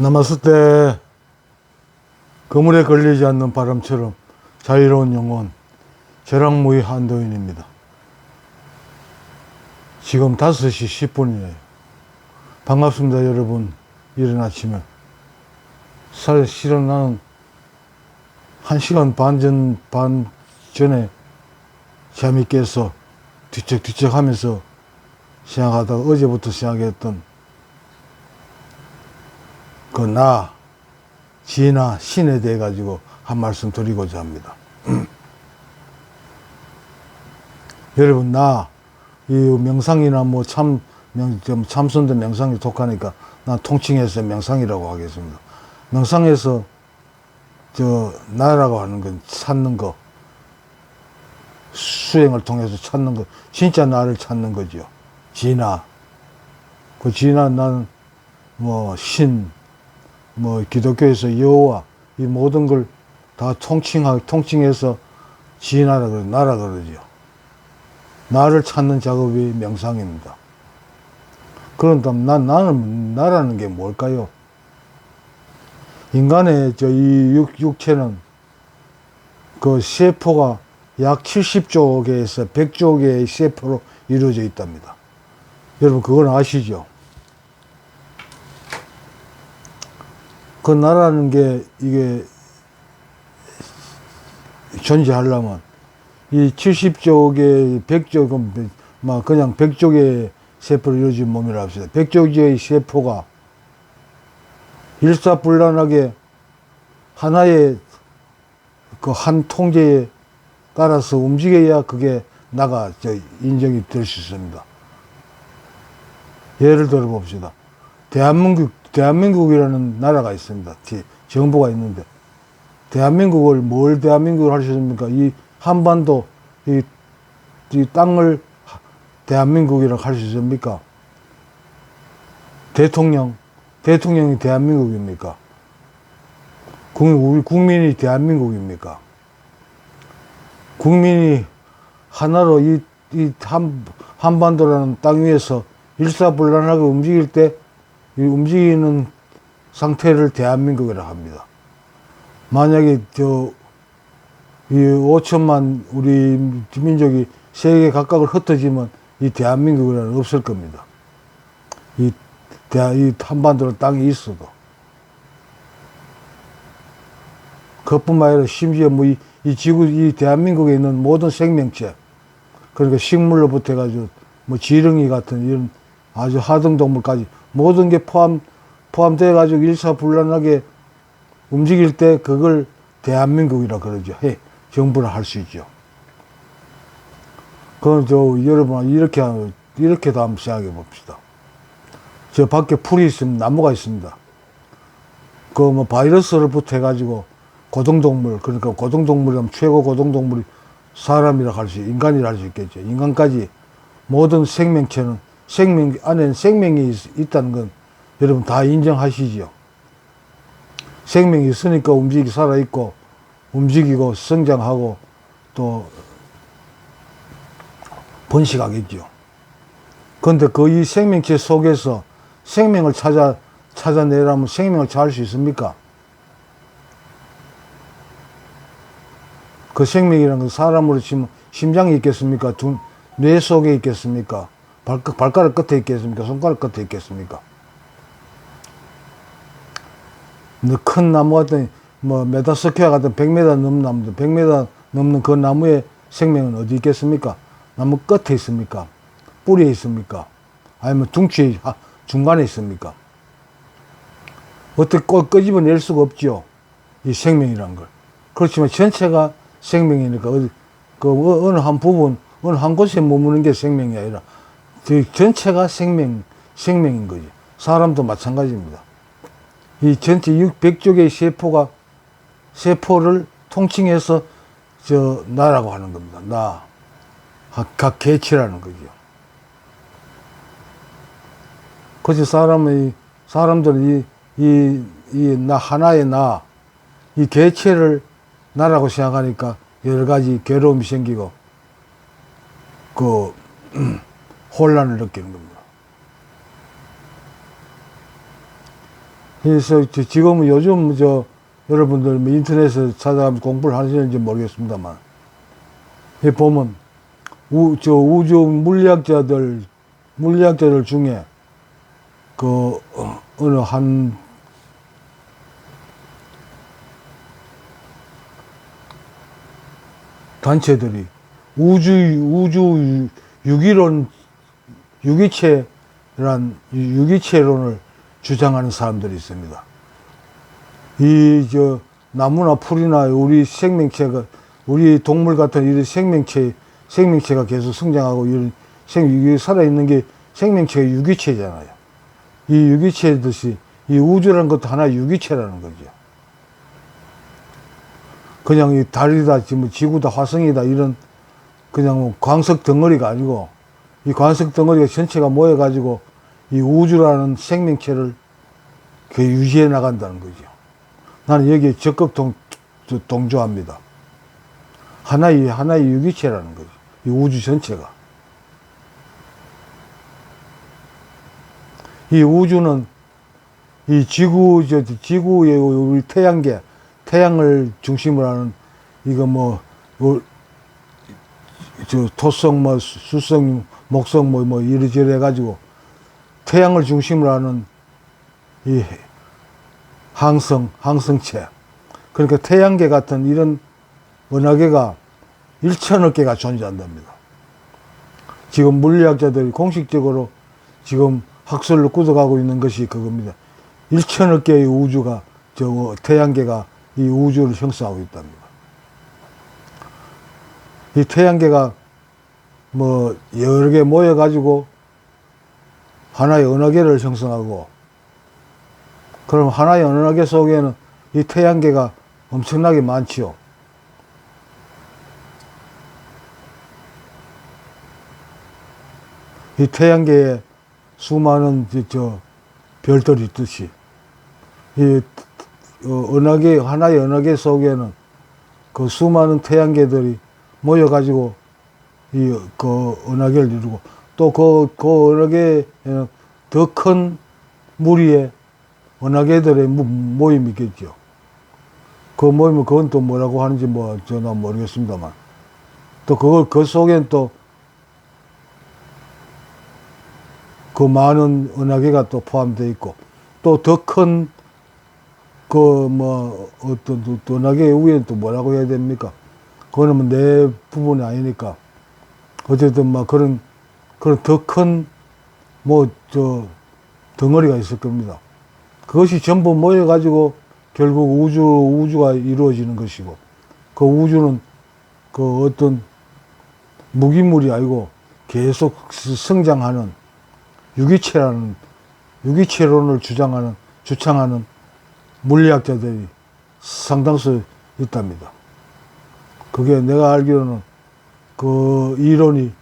남았을 때 그물에 걸리지 않는 바람처럼 자유로운 영혼 재랑무의 한도인입니다. 지금 5시 10분이에요. 반갑습니다, 여러분. 이른 아침에. 실은 나는 1시간 반 전에 잠이 깨서 뒤척뒤척 하면서 시작하다가 어제부터 시작했던 지나 신에 대해 가지고 한 말씀 드리고자 합니다. 여러분, 이 명상이나 참선도 명상이 독하니까 나 통칭해서 명상이라고 하겠습니다. 명상에서 나라고 하는 건 찾는 거, 수행을 통해서 찾는 거, 진짜 나를 찾는 거죠. 나는 기독교에서 여호와, 이 모든 걸 다 통칭해서 나라 그러죠. 나를 찾는 작업이 명상입니다. 그런다면 나라는 게 뭘까요? 인간의 이 육체는 그 세포가 약 70조 개에서 100조 개의 세포로 이루어져 있답니다. 여러분, 그건 아시죠? 그 나라는 게 이게 존재하려면 이 70조 개, 100조, 그냥 100조 개의 세포로 이루어진 몸이라 합시다. 100조 개의 세포가 일사불란하게 하나의 한 통제에 따라서 움직여야 그게 인정이 될 수 있습니다. 예를 들어 봅시다. 대한민국이라는 나라가 있습니다. 정부가 있는데, 대한민국을 할 수 있습니까? 이 한반도, 이 땅을 대한민국이라고 할 수 있습니까? 대통령이 대한민국입니까? 우리 국민이 대한민국입니까? 국민이 하나로 한반도라는 땅 위에서 일사불란하게 움직일 때, 이 움직이는 상태를 대한민국이라고 합니다. 만약에 이 5천만 우리 민족이 세계 각각을 흩어지면 이 대한민국이라는 없을 겁니다. 이 한반도라는 땅이 있어도. 그것뿐만 아니라 심지어 이 대한민국에 있는 모든 생명체, 그러니까 식물로부터 해가지고 지렁이 같은 이런 아주 하등동물까지 모든 게 포함돼가지고 일사불란하게 움직일 때 그걸 대한민국이라 그러죠. 정부라 할 수 있죠. 그럼 여러분, 이렇게도 한번 생각해 봅시다. 저 밖에 풀이 있습니다. 나무가 있습니다. 바이러스로부터 해가지고 고등동물, 그러니까 고등동물이라면 최고 고등동물이 사람이라 인간이라 할 수 있겠죠. 인간까지 모든 생명체는 안에는 생명이 있다는 건 여러분 다 인정하시죠. 생명이 있으니까 살아있고, 움직이고, 성장하고, 또, 번식하겠죠. 그런데 이 생명체 속에서 생명을 찾아내려면 생명을 찾을 수 있습니까? 그 생명이라는 건 사람으로 치면 심장이 있겠습니까? 뇌 속에 있겠습니까? 발가락 끝에 있겠습니까? 손가락 끝에 있겠습니까? 큰 나무 같은, 메다스키아 같은 100m 넘는 나무들, 100m 넘는 그 나무의 생명은 어디 있겠습니까? 나무 끝에 있습니까? 뿌리에 있습니까? 아니면 둥치의 중간에 있습니까? 어떻게 끄집어낼 수가 없죠. 이 생명이란 걸. 그렇지만 전체가 생명이니까, 어느 한 부분, 어느 한 곳에 머무는 게 생명이 아니라, 전체가 생명인 거지. 사람도 마찬가지입니다. 이 전체 100조 개의 세포를 통칭해서 나라고 하는 겁니다. 각 개체라는 거죠. 그래서 사람들은 하나의 이 개체를 나라고 생각하니까 여러 가지 괴로움이 생기고, 혼란을 느끼는 겁니다. 그래서 지금은 요즘 여러분들 뭐 인터넷에 찾아가면서 공부를 하시는지 모르겠습니다만, 이 보면 우주 물리학자들 중에 어느 한 단체들이 우주 유기체론을 주장하는 사람들이 있습니다. 나무나 풀이나 우리 생명체가, 우리 동물 같은 이런 생명체가 계속 성장하고 이런 살아있는 게 생명체가 유기체잖아요. 이 유기체듯이 이 우주라는 것도 하나의 유기체라는 거죠. 그냥 이 달이다, 지구다, 화성이다, 이런 그냥 광석 덩어리가 아니고, 이 광석 덩어리가 전체가 모여가지고 이 우주라는 생명체를 유지해 나간다는 거죠. 나는 여기에 적극 동조합니다. 하나의 유기체라는 거죠. 이 우주 전체가. 이 우주는 이 지구의 우리 태양을 중심으로 하는 토성, 수성, 목성 이리저리 해가지고 태양을 중심으로 하는 이 항성체. 그러니까 태양계 같은 이런 은하계가 1천억 개가 존재한답니다. 지금 물리학자들이 공식적으로 지금 학설로 꾸려가고 있는 것이 그겁니다. 1천억 개의 우주가, 태양계가 이 우주를 형성하고 있답니다. 이 태양계가 여러 개 모여가지고 하나의 은하계를 형성하고, 그럼 하나의 은하계 속에는 이 태양계가 엄청나게 많지요. 이 태양계에 수많은 별들이 있듯이 이 하나의 은하계 속에는 그 수많은 태양계들이 모여가지고 은하계를 이루고, 또 은하계에는 더 큰 무리의 은하계들의 모임이 있겠죠. 그 모임은 그건 또 뭐라고 하는지 저는 모르겠습니다만, 또 그 속엔 또 그 많은 은하계가 또 포함되어 있고, 또 더 큰 어떤 은하계 위에는 또 뭐라고 해야 됩니까? 그거는 내 부분이 아니니까. 어쨌든 그런 더 큰 덩어리가 있을 겁니다. 그것이 전부 모여가지고 결국 우주가 이루어지는 것이고, 그 우주는 어떤 무기물이 아니고 계속 성장하는 유기체론을 주창하는 물리학자들이 상당수 있답니다. 그게 내가 알기로는 그 이론이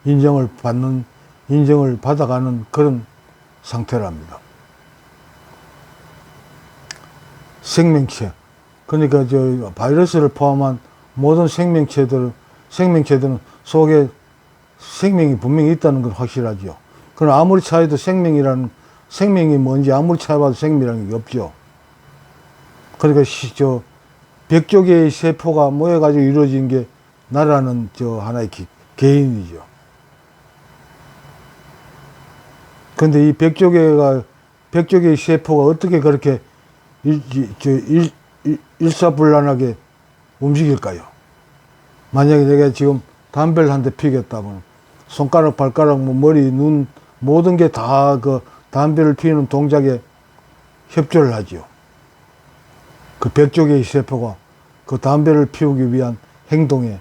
인정을 받아가는 그런 상태랍니다. 생명체. 그러니까 바이러스를 포함한 모든 생명체들은 속에 생명이 분명히 있다는 건 확실하죠. 그럼 아무리 찾아도 생명이 뭔지 아무리 찾아봐도 생명이라는 게 없죠. 그러니까 100조 개의 세포가 모여가지고 이루어진 게 나라는 하나의 개인이죠. 근데 이 100조 개의 세포가 어떻게 그렇게 일사불란하게 움직일까요? 만약에 내가 지금 담배를 한 대 피겠다면 손가락, 발가락, 머리, 눈 모든 게 다 담배를 피우는 동작에 협조를 하지요. 그 100조 개의 세포가 그 담배를 피우기 위한 행동에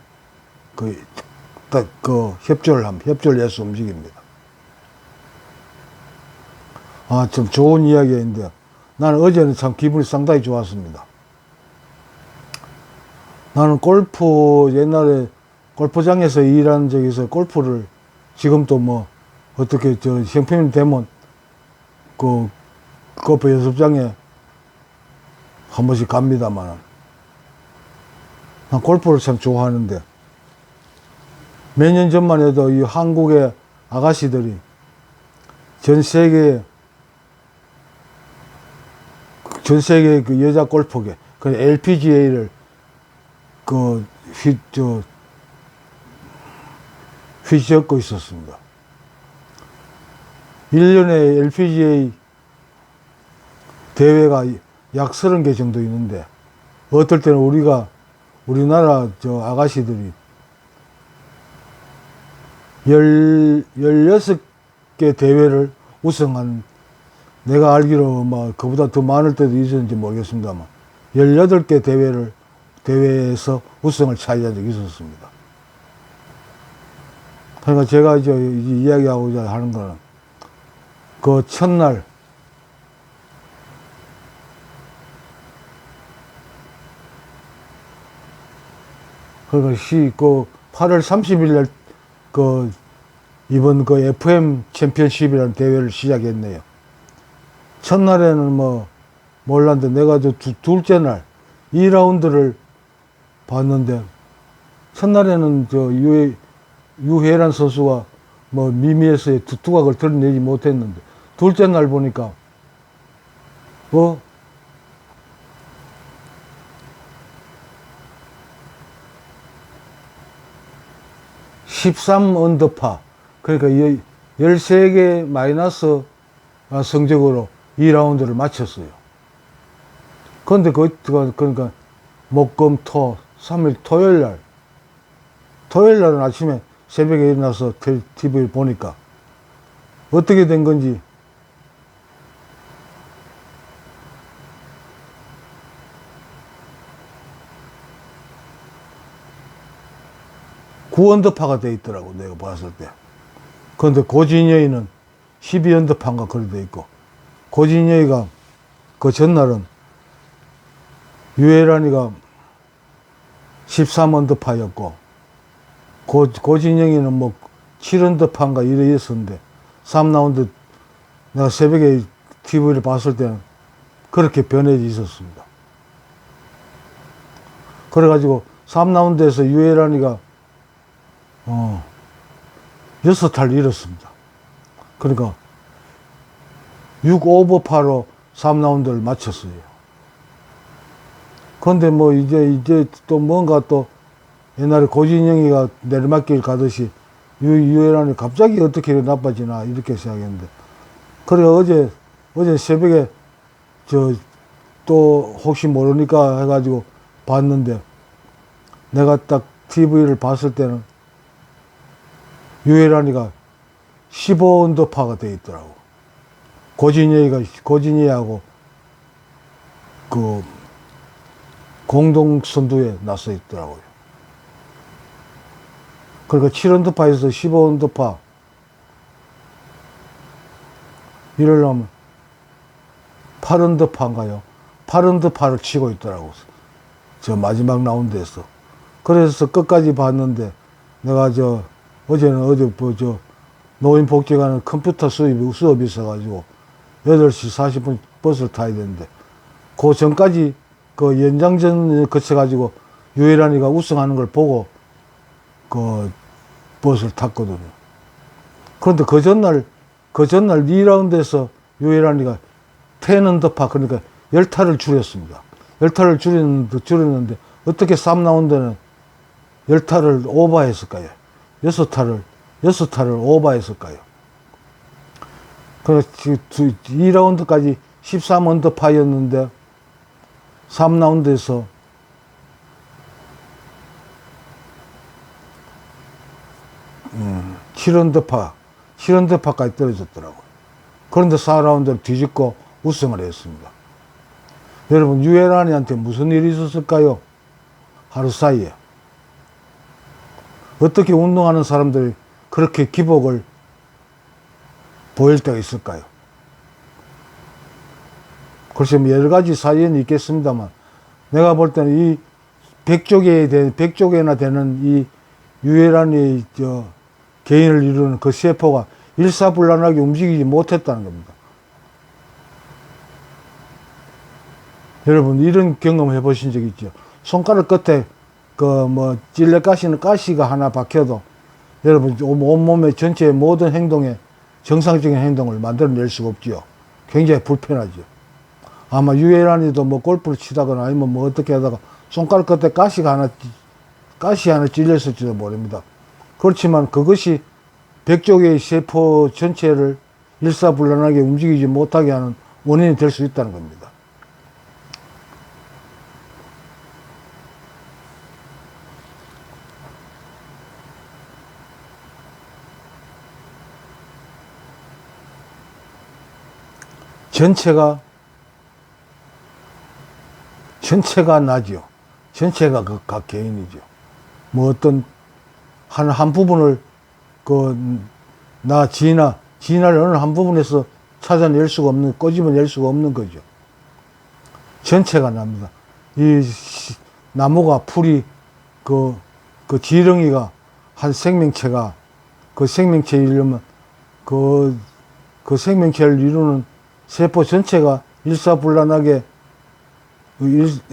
협조를 해서 움직입니다. 참 좋은 이야기인데, 나는 어제는 참 기분이 상당히 좋았습니다. 나는 옛날에 골프장에서 일하는 적에서 골프를 지금도 어떻게 형편이 되면 골프 연습장에 한 번씩 갑니다만, 난 골프를 참 좋아하는데, 몇 년 전만 해도 이 한국의 아가씨들이 전 세계 그 여자 골프계, 그 LPGA를 휘젓고 있었습니다. 1년에 LPGA 대회가 약 30개 정도 있는데, 어떨 때는 우리나라 아가씨들이 16개 대회를 우승한, 내가 알기로 그보다 더 많을 때도 있었는지 모르겠습니다만, 18개 대회에서 우승을 차지한 적이 있었습니다. 그러니까 제가 이야기하고자 하는 거는, 그 첫날, 그러니까 8월 30일 날 이번 FM 챔피언십이라는 대회를 시작했네요. 첫날에는 몰랐는데, 내가 둘째 날 2라운드를 봤는데, 첫날에는 유혜란 선수가 미미에서의 두각을 드러내지 못했는데, 둘째 날 보니까 13 언더파, 그러니까 13개 마이너스 성적으로 2라운드를 마쳤어요. 그런데 그러니까 목금토 3일 토요일 날은 아침에 새벽에 일어나서 TV를 보니까 어떻게 된 건지, 구언더파가 돼 있더라고, 내가 봤을 때. 그런데 고진여이는 12언더파인가 그래 돼 있고, 고진여이가 그 전날은 유혜란이가 13언더파였고, 고진영이는 7언더파인가 이래 있었는데, 3라운드 내가 새벽에 TV를 봤을 때는 그렇게 변해져 있었습니다. 그래가지고 3라운드에서 유혜란이가 6타를 잃었습니다. 그러니까 6오버파로 3라운드를 마쳤어요. 그런데 이제 또 뭔가 또 옛날에 고진영이가 내리막길 가듯이 유혜란이 갑자기 어떻게 나빠지나 이렇게 생각했는데, 그래 어제 새벽에 또 혹시 모르니까 해가지고 봤는데, 내가 딱 TV를 봤을 때는 유혜란이가 15언더파가 돼 있더라고. 고진이하고 공동 선두에 나서 있더라고요. 그러니까 7언더파에서 15언더파 이러려면 8언더파인가요? 8언더파를 치고 있더라고, 저 마지막 라운드에서. 그래서 끝까지 봤는데, 내가 어제는 노인복지관은 컴퓨터 수업이 있어가지고 8시 40분 버스를 타야 되는데, 그 전까지 연장전 거쳐가지고 유혜란이가 우승하는 걸 보고 버스를 탔거든요. 그런데 그 전날 2라운드에서 유혜란이가 10언더파, 그러니까 10타를 줄였습니다. 10타를 줄였는데 어떻게 3라운드는 10타를 오버했을까요? 6타를 오버했을까요? 그래서 2라운드까지 13언더파였는데 3라운드에서 7언더파까지 떨어졌더라고요. 그런데 4라운드를 뒤집고 우승을 했습니다. 여러분, 유혜란이한테 무슨 일이 있었을까요? 하루 사이에. 어떻게 운동하는 사람들이 그렇게 기복을 보일 때가 있을까요? 글쎄, 여러 가지 사연이 있겠습니다만, 내가 볼 때는 이 100조개나 되는 이 유혜란이 개인을 이루는 그 세포가 일사불란하게 움직이지 못했다는 겁니다. 여러분, 이런 경험 해보신 적 있죠? 손가락 끝에 찔레가시는 가시가 하나 박혀도 여러분, 온몸의 전체의 모든 행동에 정상적인 행동을 만들어낼 수가 없지요. 굉장히 불편하죠. 아마 유해란이도 뭐 골프를 치다거나 아니면 뭐 어떻게 하다가 손가락 끝에 가시 하나 찔렸을지도 모릅니다. 그렇지만 그것이 100조 개의 세포 전체를 일사불란하게 움직이지 못하게 하는 원인이 될 수 있다는 겁니다. 전체가 나죠. 전체가 각 개인이죠. 뭐 어떤 한 부분을 진화를 어느 한 부분에서 찾아낼 수가 없는, 꼬집어낼 수가 없는 거죠. 전체가 납니다. 이 나무가, 풀이, 그 지렁이가 한 생명체가, 그 생명체에 이르면 그 생명체를 이루는 세포 전체가 일사불란하게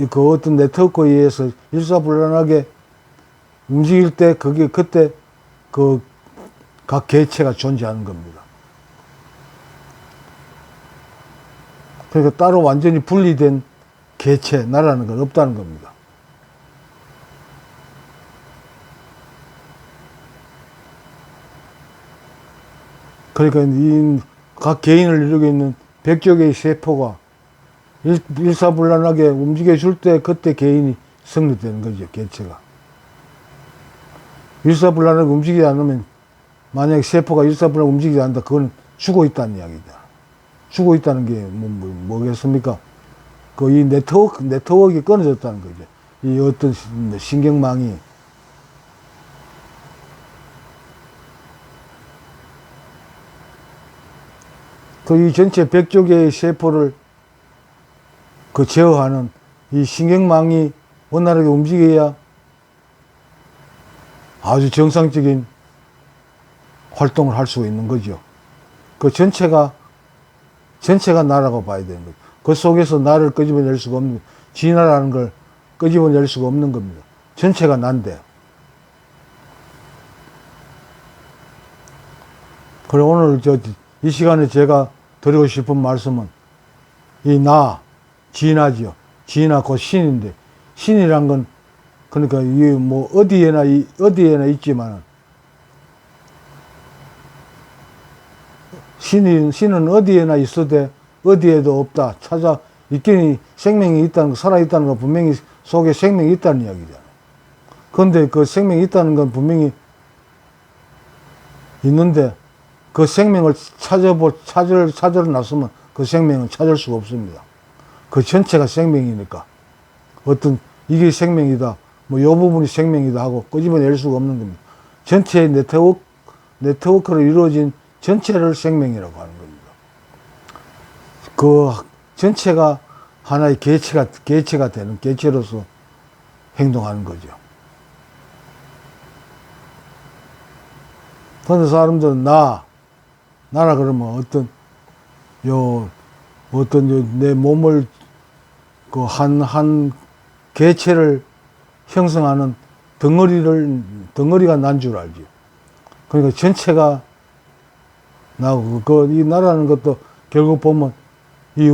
그 어떤 네트워크에 의해서 일사불란하게 움직일 때 그때 각 개체가 존재하는 겁니다. 그러니까 따로 완전히 분리된 개체, 나라는 건 없다는 겁니다. 그러니까 이 각 개인을 이루고 있는 100조 개의 세포가 일사불란하게 움직여줄 때 그때 개인이 성립되는 거죠, 개체가. 일사불란하게 움직이지 않으면, 만약에 세포가 일사불란하게 움직이지 않는다, 그건 죽어 있다는 이야기다. 죽어 있다는 게 뭐겠습니까? 이 네트워크가 끊어졌다는 거죠. 이 어떤 신경망이. 이 전체 100조 개의 세포를 제어하는 이 신경망이 원활하게 움직여야 아주 정상적인 활동을 할 수 있는 거죠. 전체가 나라고 봐야 되는 거죠. 그 속에서 나를 끄집어낼 수가 없는, 진화라는 걸 끄집어낼 수가 없는 겁니다. 전체가 난데. 그래, 오늘 이 시간에 제가 드리고 싶은 말씀은 진화지요. 진화 곧 신인데, 신이란 건 그러니까 이게 뭐 어디에나 있지만 신은 어디에나 있어도 어디에도 없다. 있긴 생명이 있다는 거, 살아있다는 거 분명히 속에 생명이 있다는 이야기잖아요. 그런데 그 생명이 있다는 건 분명히 있는데 그 생명을 찾으러 나서면 그 생명은 찾을 수가 없습니다. 그 전체가 생명이니까. 어떤 이게 생명이다, 뭐 요 부분이 생명이다 하고 끄집어낼 수가 없는 겁니다. 전체의 네트워크로 이루어진 전체를 생명이라고 하는 겁니다. 그 전체가 하나의 개체가 되는, 개체로서 행동하는 거죠. 그런데 사람들은 나라 그러면 내 몸을 한 개체를 형성하는 덩어리가 난 줄 알죠. 그러니까 전체가 나오고, 이 나라는 것도 결국 보면 이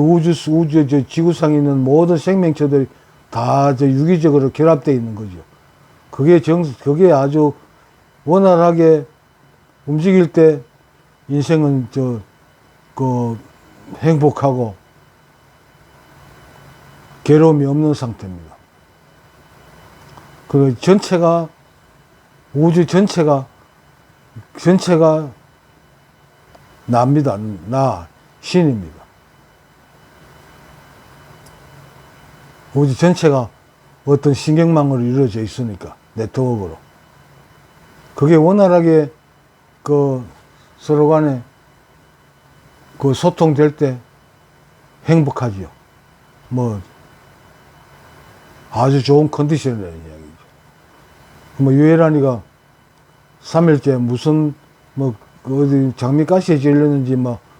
지구상에 있는 모든 생명체들이 다 유기적으로 결합되어 있는 거죠. 그게 아주 원활하게 움직일 때 인생은 행복하고 괴로움이 없는 상태입니다. 그 우주 전체가 나입니다. 신입니다. 우주 전체가 어떤 신경망으로 이루어져 있으니까, 네트워크로. 그게 원활하게 서로 간에 소통될 때 행복하지요. 아주 좋은 컨디션이라는 이야기죠. 유해란이가 3일째 무슨 어디 장미가시에 질렸는지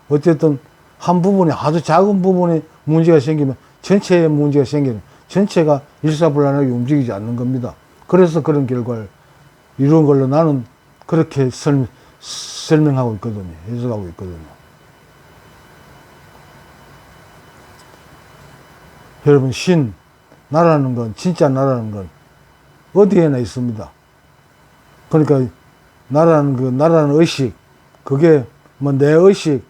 어쨌든 한 부분에, 아주 작은 부분에 문제가 생기면 전체에 문제가 생기는, 전체가 일사불란하게 움직이지 않는 겁니다. 그래서 그런 결과를 이룬 걸로 나는 그렇게 설명하고 있거든요. 해석하고 있거든요. 여러분, 나라는 건, 진짜 나라는 건 어디에나 있습니다. 그러니까 나라는 의식, 그게 뭐 내 의식,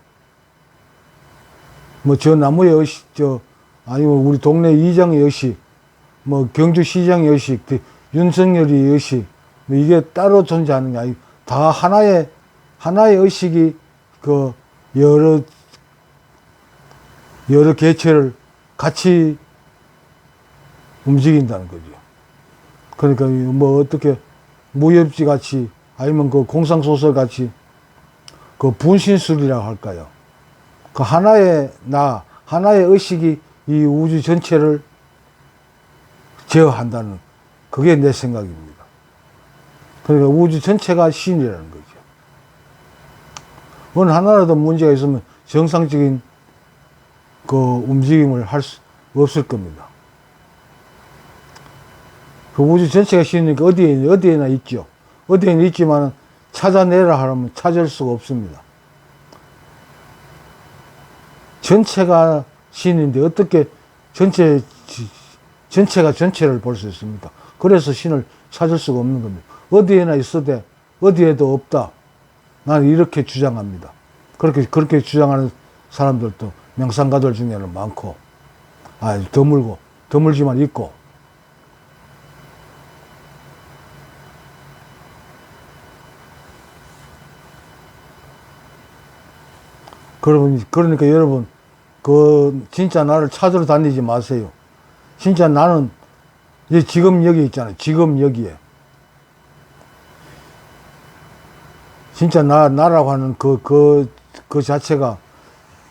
뭐 저 나무의 의식, 아니면 우리 동네 이장의 의식, 뭐 경주시장의 의식, 윤석열의 의식, 뭐 이게 따로 존재하는 게 아니고 다 하나의 의식이 그 여러 개체를 같이 움직인다는 거죠. 그러니까 뭐 어떻게 무협지 같이 아니면 그 공상소설 같이 그 분신술이라고 할까요? 그 하나의 의식이 이 우주 전체를 제어한다는 그게 내 생각입니다. 그러니까 우주 전체가 신이라는 거죠. 어느 하나라도 문제가 있으면 정상적인 그 움직임을 할 수 없을 겁니다. 그 우주 전체가 신이니까 어디에나 있죠. 어디에나 있지만 찾아내라 하면 찾을 수가 없습니다. 전체가 신인데 어떻게 전체가 전체를 볼 수 있습니까? 그래서 신을 찾을 수가 없는 겁니다. 어디에나 있어도 어디에도 없다. 나는 이렇게 주장합니다. 그렇게 주장하는 사람들도 명상가들 중에는 많고, 드물지만 있고. 그러니까 여러분, 진짜 나를 찾으러 다니지 마세요. 진짜 나는, 지금 여기 있잖아요. 지금 여기에. 진짜 나라고 하는 그 자체가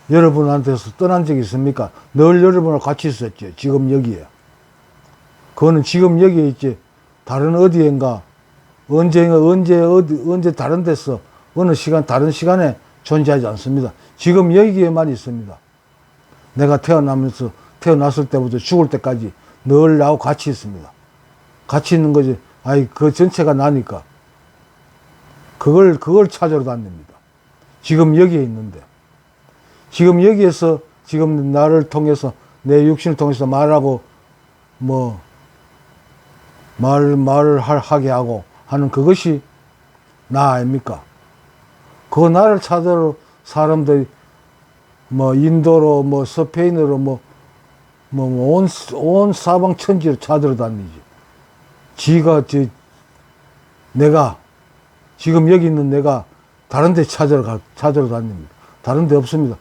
여러분한테서 떠난 적이 있습니까? 늘 여러분하고 같이 있었죠. 지금 여기에. 그거는 지금 여기에 있지. 다른 어디엔가, 언제 다른 데서, 다른 시간에 존재하지 않습니다. 지금 여기에만 있습니다. 내가 태어났을 때부터 죽을 때까지 늘 나하고 같이 있습니다. 같이 있는 거지. 그 전체가 나니까. 그걸 찾으러 다닙니다. 지금 여기에 있는데. 지금 여기에서, 지금 나를 통해서, 내 육신을 통해서 말하고, 말을 하게 하고 하는 그것이 나 아닙니까? 그 나를 찾으러 사람들이 인도로 스페인으로 온 사방 천지를 찾으러 다니지. 내가 지금 여기 있는 내가 다른 데 찾으러 다닙니다. 다른 데 없습니다.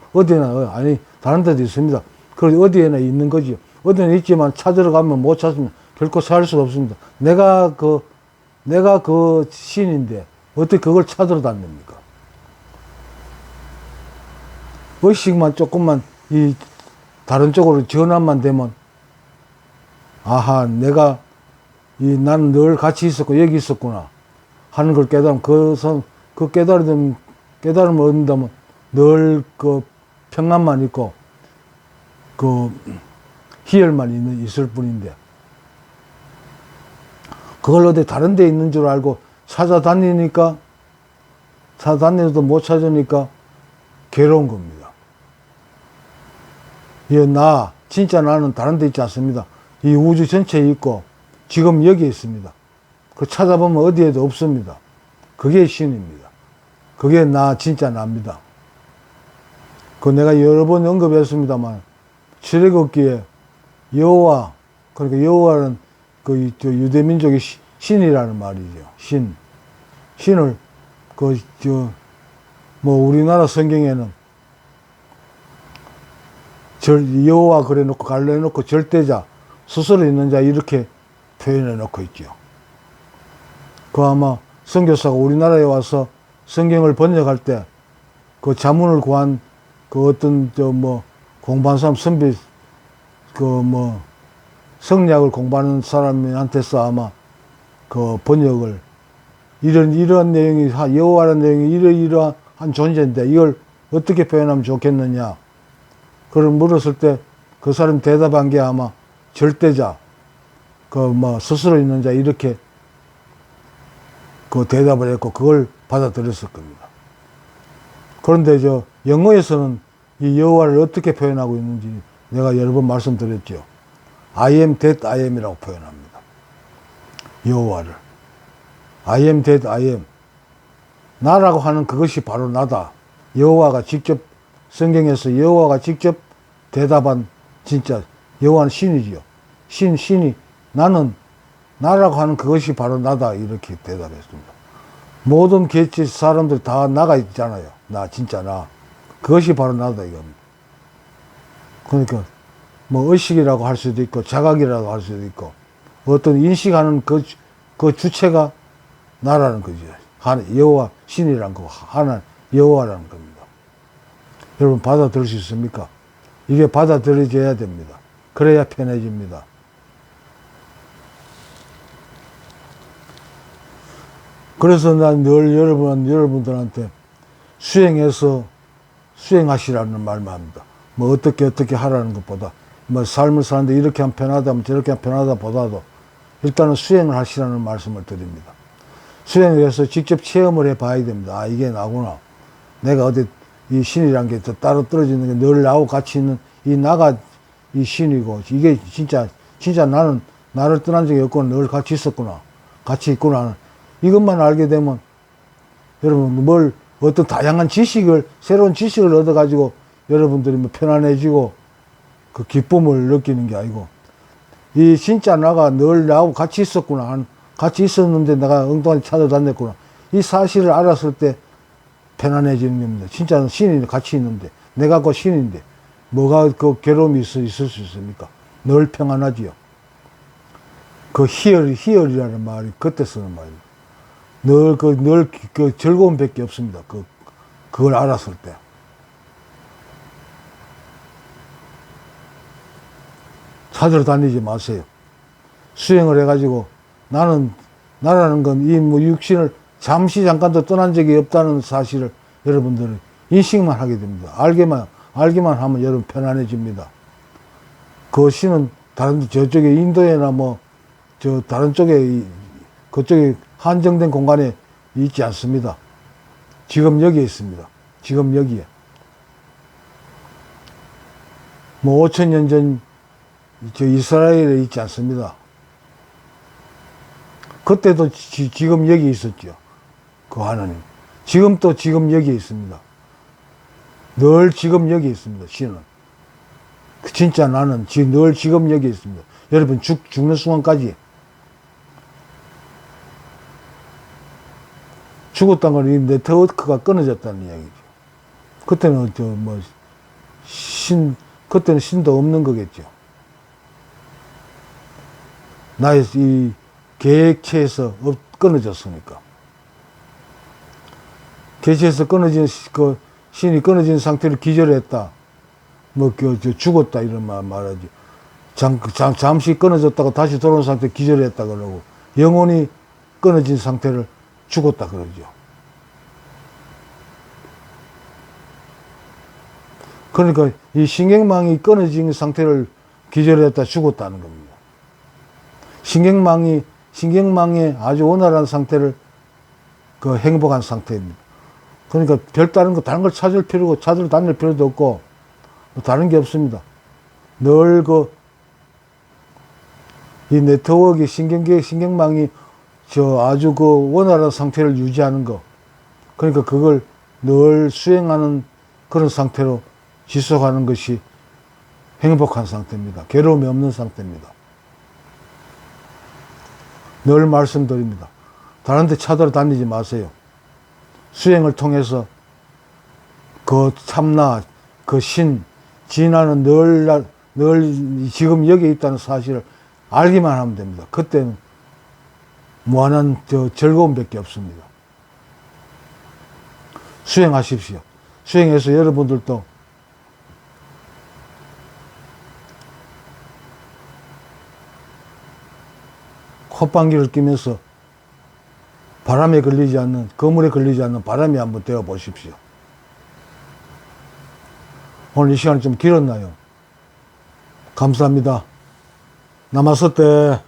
다른 데도 있습니다. 그래서 어디에나 있는 거지요. 어디에나 있지만 찾으러 가면 못 찾으면 결코 살 수가 없습니다. 내가 그 신인데 어떻게 그걸 찾으러 다닙니까? 의식만 조금만 다른 쪽으로 전환만 되면, 나는 늘 같이 있었고 여기 있었구나 하는 걸 깨달으면, 그 깨달음을 얻는다면 늘 그 평안만 있고 그 희열만 있을 뿐인데, 그걸 어디 다른 데 있는 줄 알고 찾아다니도 못 찾으니까 괴로운 겁니다. 진짜 나는 다른 데 있지 않습니다. 이 우주 전체에 있고 지금 여기에 있습니다. 그 찾아보면 어디에도 없습니다. 그게 신입니다. 그게 진짜 나입니다. 내가 여러 번 언급했습니다만, 출애굽기에 여호와, 그러니까 여호와는 유대민족의 신이라는 말이죠. 신을, 우리나라 성경에는 여호와 그래놓고 갈라놓고 절대자, 스스로 있는 자 이렇게 표현해 놓고 있죠. 아마 선교사가 우리나라에 와서 성경을 번역할 때 그 자문을 구한 어떤 공부한 사람 성리학을 공부하는 사람한테서 아마 그 번역을 이런 내용이 여호와라는 내용이 이러이러한 존재인데 이걸 어떻게 표현하면 좋겠느냐. 그걸 물었을 때 그 사람 대답한 게 아마 절대자, 스스로 있는 자, 이렇게 그 대답을 했고 그걸 받아들였을 겁니다. 그런데 영어에서는 이 여호와를 어떻게 표현하고 있는지 내가 여러 번 말씀드렸죠. I am that I am이라고 표현합니다. 여호와를. I am that I am. 나라고 하는 그것이 바로 나다. 여호와가 직접 성경에서 여호와가 직접 대답한 진짜 여호와는 신이지요. 신이 나는 나라고 하는 그것이 바로 나다 이렇게 대답했습니다. 모든 개체 사람들 다 나가 있잖아요. 나 진짜 나. 그것이 바로 나다 이겁니다. 그러니까 뭐 의식이라고 할 수도 있고 자각이라고 할 수도 있고 어떤 인식하는 그 주체가 나라는 거죠. 여호와 신이란 거 하나 여호와라는 겁니다. 여러분 받아들일 수 있습니까? 이게 받아들여져야 됩니다. 그래야 편해집니다. 그래서 난 늘 여러분들한테 수행하시라는 말만 합니다. 뭐 어떻게 하라는 것보다 뭐 삶을 사는데 이렇게 하면 편하다, 저렇게 하면 편하다 보다도 일단은 수행을 하시라는 말씀을 드립니다. 수행을 해서 직접 체험을 해 봐야 됩니다. 아, 이게 나구나. 내가 어디 이 신이란 게 따로 떨어지는 게 늘 나하고 같이 있는 이 나가 이 신이고 이게 진짜 나는 나를 떠난 적이 없고 늘 같이 있었구나. 같이 있구나. 이것만 알게 되면 여러분 어떤 다양한 새로운 지식을 얻어가지고 여러분들이 뭐 편안해지고 그 기쁨을 느끼는 게 아니고 이 진짜 나가 늘 나하고 같이 있었구나. 같이 있었는데 내가 엉뚱하게 찾아다녔구나. 이 사실을 알았을 때 편안해지는 겁니다. 진짜 신이 같이 있는데 내가 그 신인데 뭐가 그 괴로움이 있을 수 있습니까? 늘 평안하지요. 그 희열이라는 말이 그때 쓰는 말이에요. 늘 그 즐거움밖에 없습니다. 그걸 알았을 때. 찾으러 다니지 마세요. 수행을 해가지고 나라는 건 이 뭐 육신을 잠깐도 떠난 적이 없다는 사실을 여러분들은 인식만 하게 됩니다. 알기만 하면 여러분 편안해집니다. 그 신은 저쪽에 인도에나 다른 쪽에 그쪽에 한정된 공간에 있지 않습니다. 지금 여기에 있습니다. 지금 여기에. 5,000년 전 이스라엘에 있지 않습니다. 그때도 지금 여기 있었죠. 그 하나님. 지금 여기 있습니다. 늘 지금 여기 있습니다. 신은. 진짜 나는 늘 지금 여기 있습니다. 여러분 죽는 순간까지. 죽었다는 건 이 네트워크가 끊어졌다는 이야기죠. 그때는 그때는 신도 없는 거겠죠. 나의 이 계획체에서 끊어졌으니까. 계획체에서 신이 끊어진 상태로 기절했다. 죽었다 이런 말하지. 잠시 끊어졌다가 다시 돌아온 상태 기절했다 그러고 영혼이 끊어진 상태를 죽었다 그러죠. 그러니까 이 신경망이 끊어진 상태를 기절했다 죽었다는 겁니다. 신경망의 아주 원활한 상태를 행복한 상태입니다. 그러니까 다른 걸 찾을 다닐 필요도 없고 다른 게 없습니다. 늘 이 네트워크 신경망이 아주 원활한 상태를 유지하는 거. 그러니까 그걸 늘 수행하는 그런 상태로 지속하는 것이 행복한 상태입니다. 괴로움이 없는 상태입니다. 늘 말씀드립니다. 다른 데 찾으러 다니지 마세요. 수행을 통해서 그 참나, 그 신, 진화는 늘 지금 여기 있다는 사실을 알기만 하면 됩니다. 그때는 무한한 즐거움밖에 없습니다. 수행하십시오. 수행해서 여러분들도 콧방귀를 뀌면서 바람에 걸리지 않는, 거물에 걸리지 않는 바람이 한번 되어 보십시오. 오늘 이 시간이 좀 길었나요? 감사합니다. 나마스테.